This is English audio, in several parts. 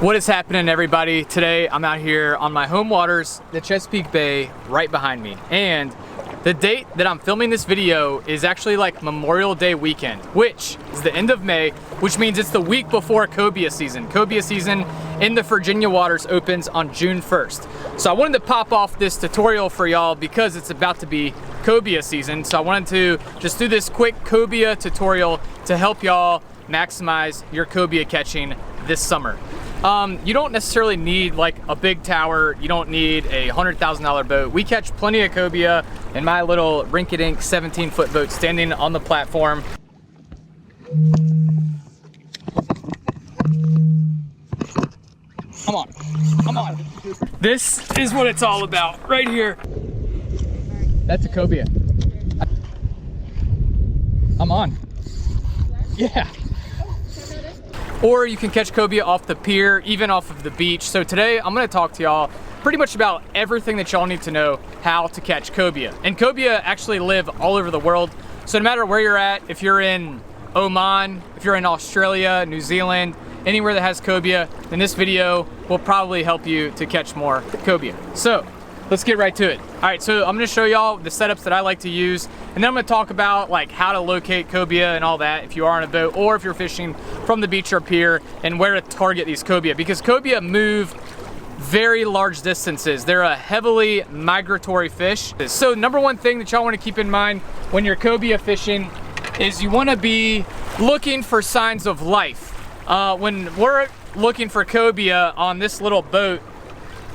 What is happening, everybody? Today I'm out here on my home waters, the Chesapeake Bay right behind me, and the date that I'm filming this video is actually like Memorial Day weekend, which is the end of May, which means it's the week before Cobia season. Cobia season in the Virginia waters opens on June 1st. So I wanted to pop off this tutorial for y'all because it's about to be Cobia season. So I wanted to just do this quick Cobia tutorial to help y'all maximize your Cobia catching this summer. You don't necessarily need like a big tower. You don't need a $100,000 boat. We catch plenty of Cobia in my little rinky-dink 17-foot boat standing on the platform. Come on, come on. This is what it's all about right here. That's a Cobia. I'm on. Yeah. Or you can catch Cobia off the pier, even off of the beach. So today I'm gonna talk to y'all pretty much about everything that y'all need to know how to catch Cobia. And Cobia actually live all over the world. So no matter where you're at, if you're in Oman, if you're in Australia, New Zealand, anywhere that has Cobia, then this video will probably help you to catch more Cobia. So let's get right to it. All right, so I'm gonna show y'all the setups that I like to use, and then I'm gonna talk about like how to locate Cobia and all that if you are on a boat or if you're fishing from the beach or pier, and where to target these Cobia, because Cobia move very large distances. They're a heavily migratory fish. So number one thing that y'all wanna keep in mind when you're Cobia fishing is you wanna be looking for signs of life. When we're looking for Cobia on this little boat,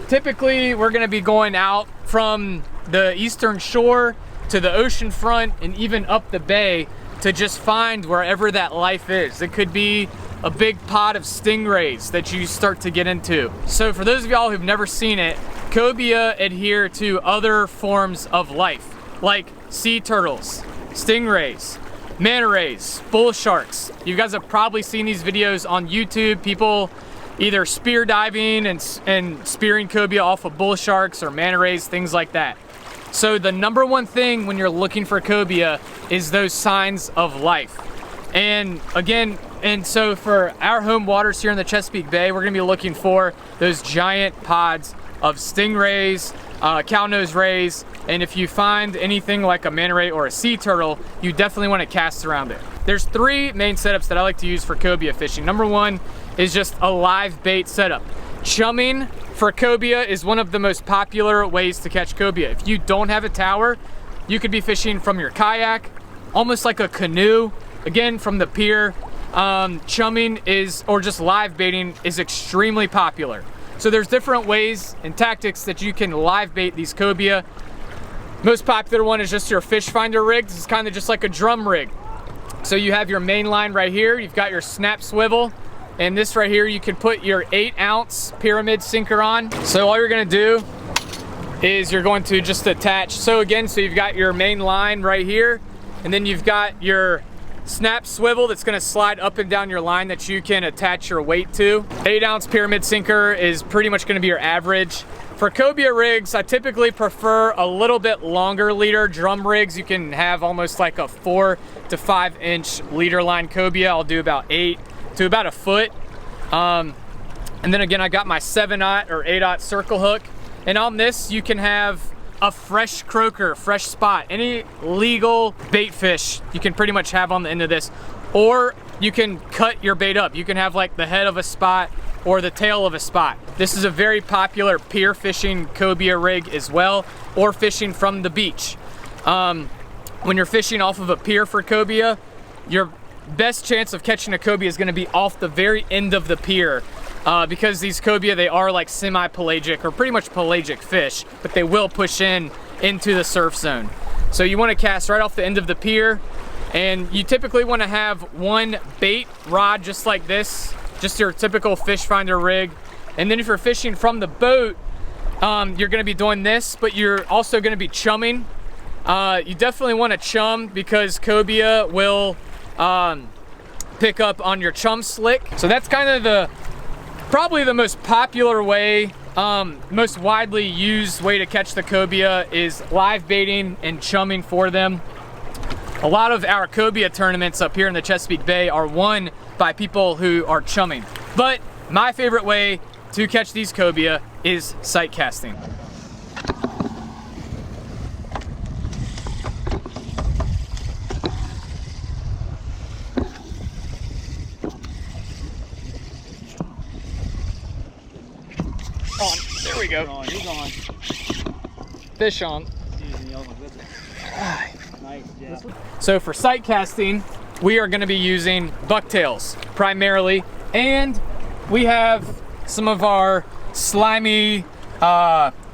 typically we're gonna be going out from the eastern shore to the ocean front and even up the bay to just find wherever that life is. It could be a big pod of stingrays that you start to get into. So for those of y'all who've never seen it, Cobia adhere to other forms of life, like sea turtles, stingrays, manta rays, bull sharks. You guys have probably seen these videos on YouTube, people either spear diving and spearing Cobia off of bull sharks or manta rays, things like that. So the number one thing when you're looking for Cobia is those signs of life. And again, so for our home waters here in the Chesapeake Bay, we're gonna be looking for those giant pods of stingrays, cow-nose rays, and if you find anything like a manta ray or a sea turtle, you definitely want to cast around it. There's three main setups that I like to use for Cobia fishing. Number one is just a live bait setup. Chumming for Cobia is one of the most popular ways to catch Cobia. If you don't have a tower, you could be fishing from your kayak, almost like a canoe, again from the pier. Chumming is, or just live baiting, is extremely popular. So there's different ways and tactics that you can live bait these Cobia. Most popular one is just your fish finder rig. This is kind of just like a drum rig. So you have your main line right here, you've got your snap swivel, and this right here you can put your 8-ounce pyramid sinker on. So all you're gonna do is you're going to just attach, so you've got your main line right here, and then you've got your snap swivel that's gonna slide up and down your line that you can attach your weight to. 8-ounce pyramid sinker is pretty much gonna be your average. For Cobia rigs, I typically prefer a little bit longer leader. Drum rigs, you can have almost like a 4 to 5 inch leader line Cobia. I'll do about 8 to about a foot. And then again, I got my 7/0 or 8/0 circle hook. And on this, you can have a fresh croaker, fresh spot, any legal bait fish you can pretty much have on the end of this. Or you can cut your bait up. You can have like the head of a spot or the tail of a spot. This is a very popular pier fishing Cobia rig as well, or fishing from the beach. When you're fishing off of a pier for Cobia, your best chance of catching a Cobia is gonna be off the very end of the pier, because these Cobia, they are like semi-pelagic or pretty much pelagic fish, but they will push into the surf zone. So you wanna cast right off the end of the pier, and you typically wanna have one bait rod just like this, just your typical fish finder rig. And then if you're fishing from the boat, you're gonna be doing this, but you're also gonna be chumming. You definitely wanna chum because Cobia will pick up on your chum slick. So that's kind of probably the most popular way, most widely used way to catch the Cobia is live baiting and chumming for them. A lot of our Cobia tournaments up here in the Chesapeake Bay are won by people who are chumming. But my favorite way to catch these cobia is sight casting. On, there we go. He's on. Fish on. Nice, yeah. So for sight casting, we are going to be using bucktails primarily, and we have some of our slimy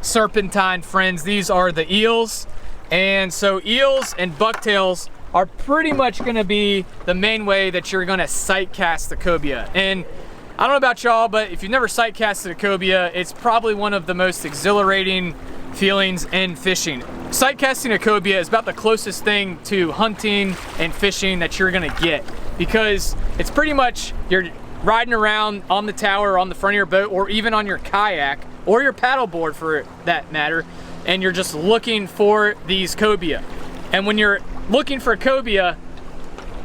serpentine friends. These are the eels, and so eels and bucktails are pretty much going to be the main way that you're going to sight cast the cobia. And I don't know about y'all, but if you've never sight casted a cobia, it's probably one of the most exhilarating feelings in fishing. Sight casting a cobia is about the closest thing to hunting and fishing that you're gonna get, because it's pretty much you're riding around on the tower or on the front of your boat, or even on your kayak or your paddleboard for that matter, and you're just looking for these cobia. And when you're looking for cobia,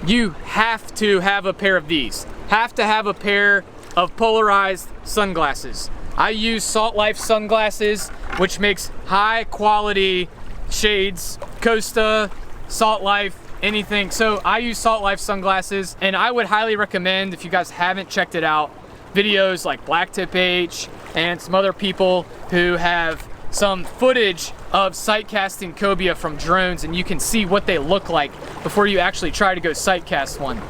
you have to have a pair of these. Have to have a pair of polarized sunglasses. I use Salt Life sunglasses, which makes high quality shades, Costa, Salt Life, anything. So I use Salt Life sunglasses, and I would highly recommend, if you guys haven't checked it out, videos like Blacktip H and some other people who have some footage of sight casting cobia from drones, and you can see what they look like before you actually try to go sight cast one.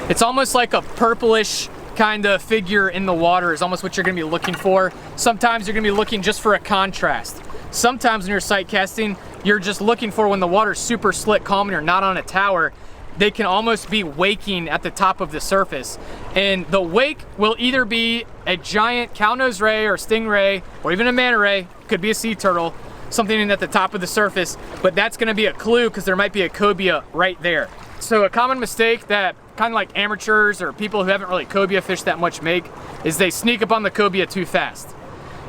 It's almost like a purplish kind of figure in the water is almost what you're gonna be looking for. Sometimes you're gonna be looking just for a contrast. Sometimes when you're sight casting, you're just looking for when the water's super slick, calm, and you're not on a tower, they can almost be waking at the top of the surface. And the wake will either be a giant cownose ray or stingray, or even a manta ray, could be a sea turtle, something at the top of the surface, but that's gonna be a clue because there might be a cobia right there. So a common mistake that kind of like amateurs or people who haven't really cobia fished that much make is they sneak up on the cobia too fast.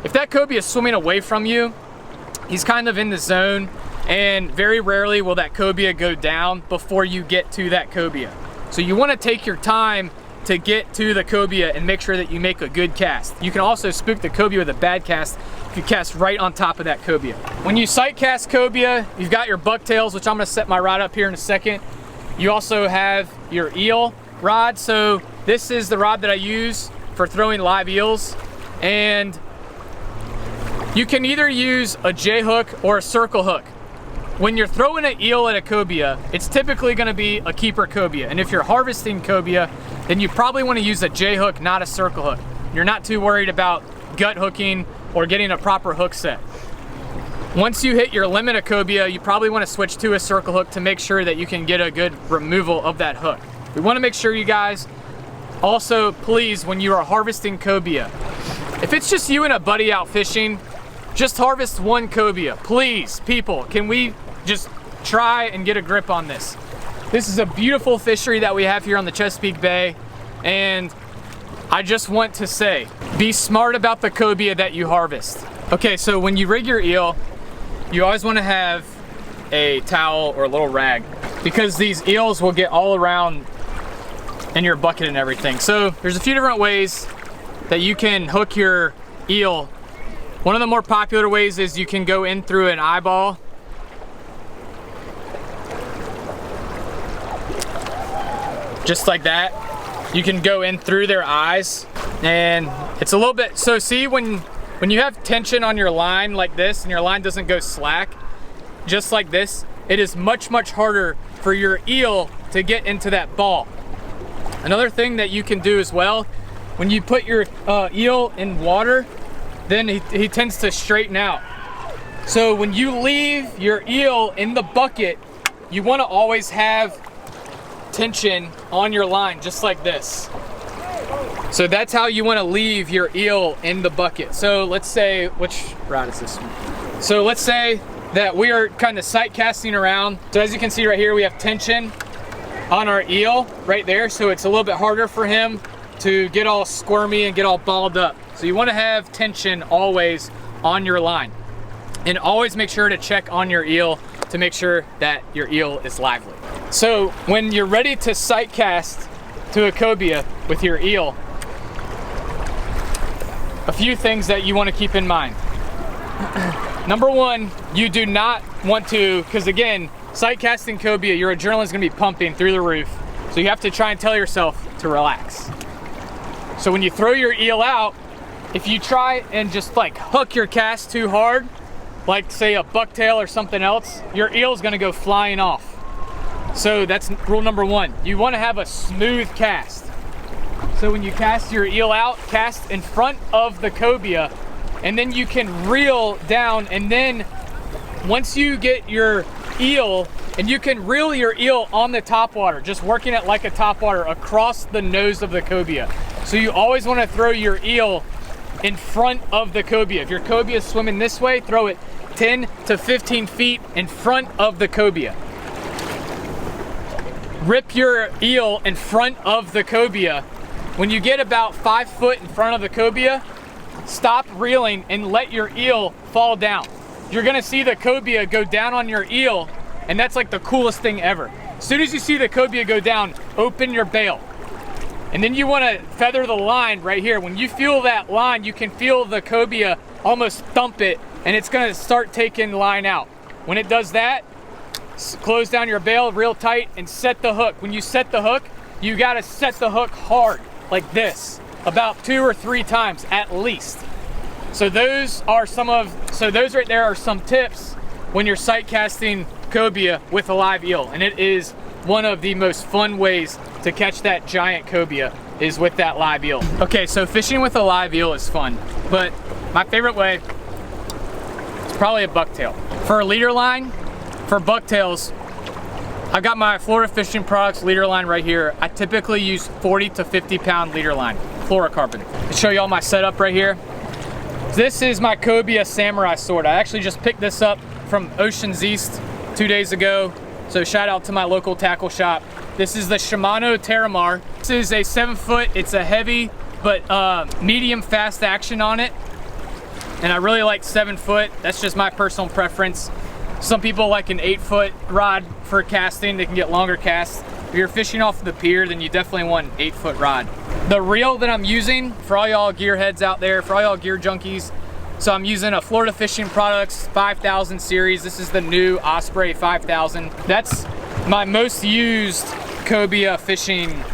If that cobia is swimming away from you, he's kind of in the zone, and very rarely will that cobia go down before you get to that cobia. So you want to take your time to get to the cobia and make sure that you make a good cast. You can also spook the cobia with a bad cast if you cast right on top of that cobia. When you sight cast cobia, you've got your bucktails, which I'm going to set my rod up here in a second. You also have your eel rod. So this is the rod that I use for throwing live eels, and you can either use a J hook or a circle hook. When you're throwing an eel at a cobia, it's typically going to be a keeper cobia, and if you're harvesting cobia, then you probably want to use a J hook, not a circle hook. You're not too worried about gut hooking or getting a proper hook set. Once you hit your limit of cobia, you probably want to switch to a circle hook to make sure that you can get a good removal of that hook. We want to make sure you guys also, please, when you are harvesting cobia, if it's just you and a buddy out fishing, just harvest one cobia. Please, people, can we just try and get a grip on this? This is a beautiful fishery that we have here on the Chesapeake Bay, and I just want to say, be smart about the cobia that you harvest. Okay, so when you rig your eel, you always want to have a towel or a little rag, because these eels will get all around in your bucket and everything. So there's a few different ways that you can hook your eel. One of the more popular ways is you can go in through an eyeball. Just like that. You can go in through their eyes, and it's a little bit, so see when you have tension on your line like this and your line doesn't go slack, just like this, it is much, much harder for your eel to get into that ball. Another thing that you can do as well, when you put your eel in water, then he tends to straighten out. So when you leave your eel in the bucket, you want to always have tension on your line, just like this. So that's how you want to leave your eel in the bucket. So let's say, which rod is this one? So let's say that we are kind of sight casting around. So as you can see right here, we have tension on our eel right there. So it's a little bit harder for him to get all squirmy and get all balled up. So you want to have tension always on your line. And always make sure to check on your eel to make sure that your eel is lively. So when you're ready to sight cast to a cobia with your eel, a few things that you want to keep in mind. Number one, you do not want to, because again, sight casting cobia, your adrenaline is going to be pumping through the roof. So you have to try and tell yourself to relax. So when you throw your eel out, if you try and just like hook your cast too hard, like say a bucktail or something else, your eel is going to go flying off. So that's rule number one. You want to have a smooth cast. So when you cast your eel out, cast in front of the cobia, and then you can reel down, and then once you get your eel, and you can reel your eel on the topwater, just working it like a topwater across the nose of the cobia. So you always want to throw your eel in front of the cobia. If your cobia is swimming this way, throw it 10 to 15 feet in front of the cobia. Rip your eel in front of the cobia. When you get about 5 foot in front of the cobia, stop reeling and let your eel fall down. You're gonna see the cobia go down on your eel, and that's like the coolest thing ever. As soon as you see the cobia go down, open your bail. And then you wanna feather the line right here. When you feel that line, you can feel the cobia almost thump it, and it's gonna start taking line out. When it does that, close down your bail real tight and set the hook. When you set the hook, you gotta set the hook hard, like this, about 2 or 3 times at least. So those right there are some tips when you're sight casting cobia with a live eel, and it is one of the most fun ways to catch that giant cobia is with that live eel. Okay, so fishing with a live eel is fun, but my favorite way is probably a bucktail. For a leader line, for bucktails, I've got my Florida Fishing Products leader line right here. I typically use 40 to 50 pound leader line, fluorocarbon. I'll show you all my setup right here. This is my Cobia Samurai sword. I actually just picked this up from Oceans East 2 days ago. So shout out to my local tackle shop. This is the Shimano Terramar. This is a 7 foot, it's a heavy, but medium fast action on it. And I really like 7 foot. That's just my personal preference. Some people like an 8 foot rod for casting. They can get longer casts. If you're fishing off the pier, then you definitely want an 8 foot rod. The reel that I'm using, for all y'all gearheads out there, for all y'all gear junkies, so I'm using a Florida Fishing Products 5000 series. This is the new Osprey 5000. That's my most used Cobia fishing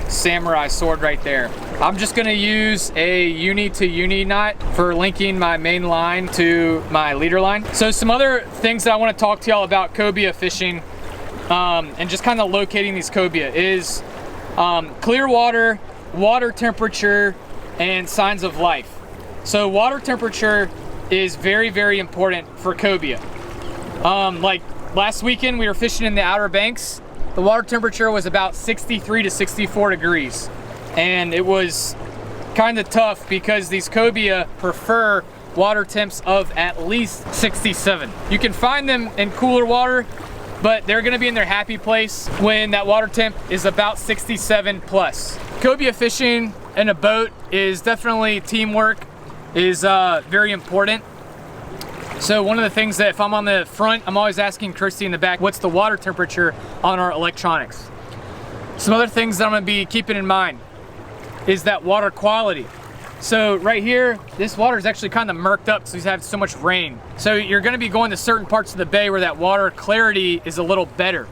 samurai sword right there. I'm just gonna use a uni to uni knot for linking my main line to my leader line. So some other things that I want to talk to y'all about cobia fishing and just kind of locating these cobia is clear water, water temperature, and signs of life. So water temperature is very, very important for cobia. Like last weekend we were fishing in the Outer Banks. The water temperature was about 63 to 64 degrees. And it was kind of tough because these cobia prefer water temps of at least 67. You can find them in cooler water, but they're gonna be in their happy place when that water temp is about 67 plus. Cobia fishing in a boat is definitely teamwork, is very important. So one of the things that if I'm on the front, I'm always asking Christy in the back, what's the water temperature on our electronics? Some other things that I'm gonna be keeping in mind is that water quality. So right here, this water is actually kind of murked up because we've had so much rain. So you're gonna be going to certain parts of the bay where that water clarity is a little better.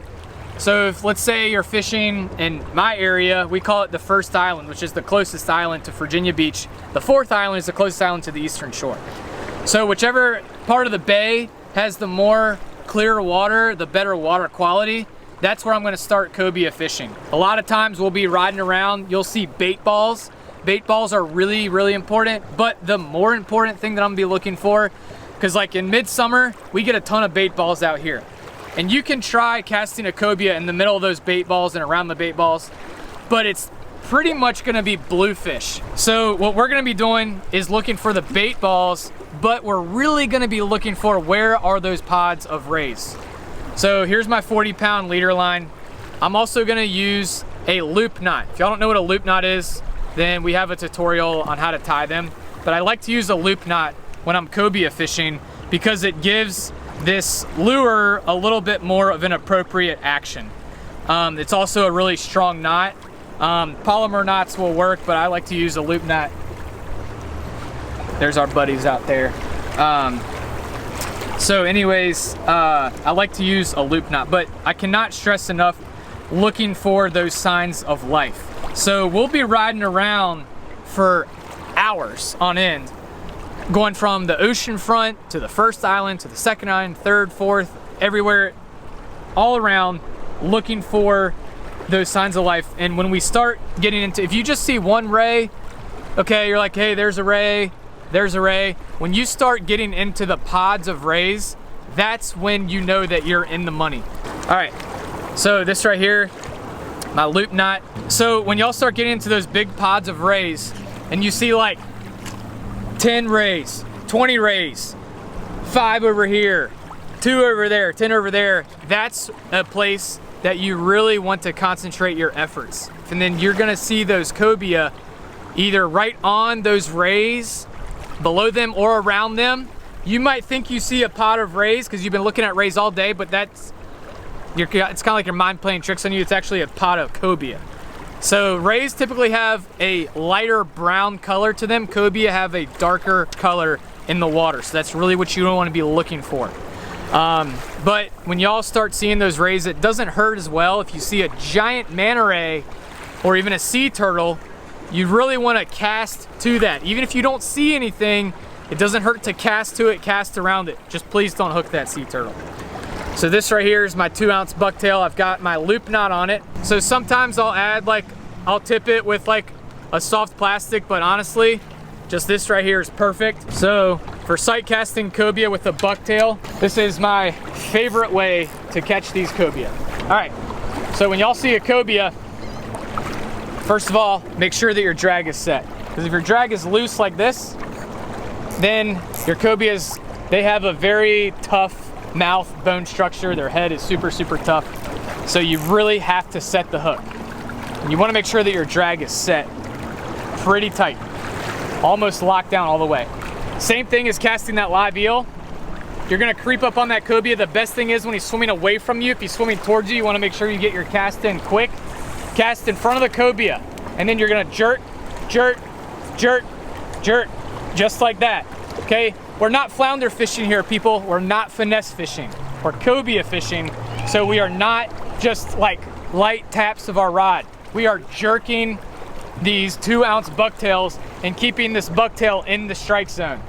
So if, let's say you're fishing in my area, we call it the first island, which is the closest island to Virginia Beach. The fourth island is the closest island to the eastern shore. So whichever part of the bay has the more clear water, the better water quality, that's where I'm gonna start cobia fishing. A lot of times we'll be riding around, you'll see bait balls. Bait balls are really, really important, but the more important thing that I'm gonna be looking for, because like in midsummer, we get a ton of bait balls out here. And you can try casting a cobia in the middle of those bait balls and around the bait balls, but it's pretty much gonna be bluefish. So what we're gonna be doing is looking for the bait balls, but we're really gonna be looking for where are those pods of rays. So here's my 40-pound leader line. I'm also gonna use a loop knot. If y'all don't know what a loop knot is, then we have a tutorial on how to tie them. But I like to use a loop knot when I'm cobia fishing because it gives this lure a little bit more of an appropriate action. It's also a really strong knot. Polymer knots will work, but I like to use a loop knot. There's our buddies out there. So anyways, I like to use a loop knot, but I cannot stress enough looking for those signs of life. So we'll be riding around for hours on end, going from the ocean front to the first island, to the second island, third, fourth, everywhere, all around, looking for those signs of life. And when we start getting into, if you just see one ray, okay, you're like, hey, there's a ray, there's a ray. When you start getting into the pods of rays, that's when you know that you're in the money. All right, so this right here, my loop knot. So when y'all start getting into those big pods of rays and you see like 10 rays, 20 rays, 5 over here, 2 over there, 10 over there, that's a place that you really want to concentrate your efforts. And then you're gonna see those cobia either right on those rays, below them, or around them. You might think you see a pod of rays because you've been looking at rays all day, but it's kind of like your mind playing tricks on you. It's actually a pod of cobia. So rays typically have a lighter brown color to them. Cobia have a darker color in the water. So that's really what you don't want to be looking for. But when y'all start seeing those rays, it doesn't hurt as well. If you see a giant manta ray or even a sea turtle, you really want to cast to that. Even if you don't see anything, it doesn't hurt to cast to it, cast around it. Just please don't hook that sea turtle. So this right here is my 2-ounce bucktail. I've got my loop knot on it. So sometimes I'll tip it with like a soft plastic, but honestly, just this right here is perfect. So for sight casting cobia with a bucktail, this is my favorite way to catch these cobia. All right, so when y'all see a cobia, first of all, make sure that your drag is set. Because if your drag is loose like this, then your cobias, they have a very tough mouth bone structure. Their head is super, super tough. So you really have to set the hook. And you want to make sure that your drag is set pretty tight, almost locked down all the way. Same thing as casting that live eel. You're gonna creep up on that cobia. The best thing is when he's swimming away from you, if he's swimming towards you, you wanna make sure you get your cast in quick. Cast in front of the cobia, and then you're gonna jerk, jerk, jerk, jerk, just like that, okay? We're not flounder fishing here, people. We're not finesse fishing. We're cobia fishing, so we are not just like light taps of our rod. We are jerking these 2-ounce bucktails and keeping this bucktail in the strike zone.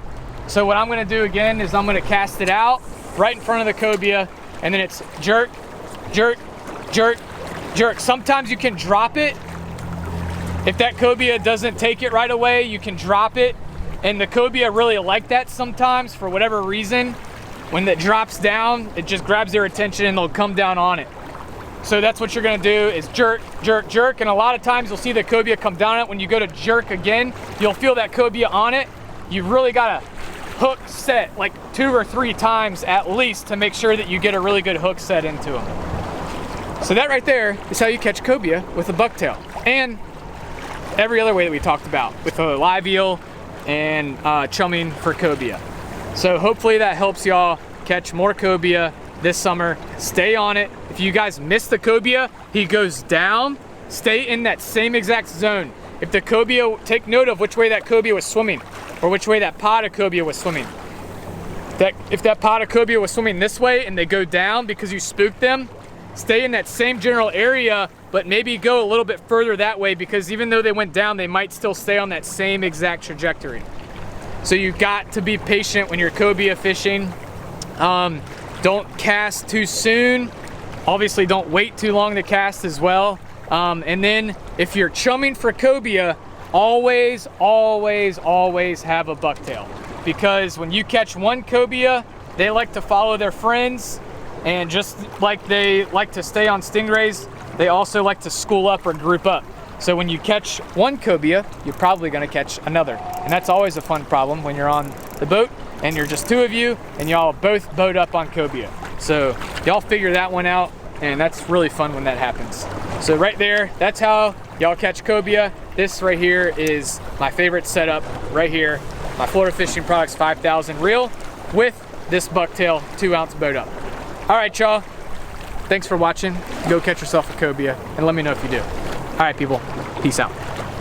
So what I'm gonna do again is I'm gonna cast it out right in front of the cobia, and then it's jerk, jerk, jerk, jerk. Sometimes you can drop it. If that cobia doesn't take it right away, you can drop it. And the cobia really like that sometimes for whatever reason. When it drops down, it just grabs their attention and they'll come down on it. So that's what you're gonna do is jerk, jerk, jerk. And a lot of times you'll see the cobia come down on it. When you go to jerk again, you'll feel that cobia on it. You've really gotta hook set like 2 or 3 times at least to make sure that you get a really good hook set into them. So that right there is how you catch cobia with a bucktail. And every other way that we talked about with a live eel and chumming for cobia. So hopefully that helps y'all catch more cobia this summer. Stay on it. If you guys miss the cobia, he goes down. Stay in that same exact zone. If the cobia, take note of which way that cobia was swimming or which way that pod of cobia was swimming. If that pod of cobia was swimming this way and they go down because you spooked them, stay in that same general area, but maybe go a little bit further that way, because even though they went down, they might still stay on that same exact trajectory. So you got to be patient when you're cobia fishing. Don't cast too soon. Obviously don't wait too long to cast as well. And then if you're chumming for cobia, always, always, always have a bucktail. Because when you catch one cobia, they like to follow their friends, and just like they like to stay on stingrays, they also like to school up or group up. So when you catch one cobia, you're probably gonna catch another. And that's always a fun problem when you're on the boat and you're just 2 of you and y'all both boat up on cobia. So y'all figure that one out, and that's really fun when that happens. So right there, that's how y'all catch cobia. This right here is my favorite setup right here. My Florida Fishing Products 5000 reel with this bucktail 2-ounce boat up. All right, y'all. Thanks for watching. Go catch yourself a cobia and let me know if you do. All right, people. Peace out.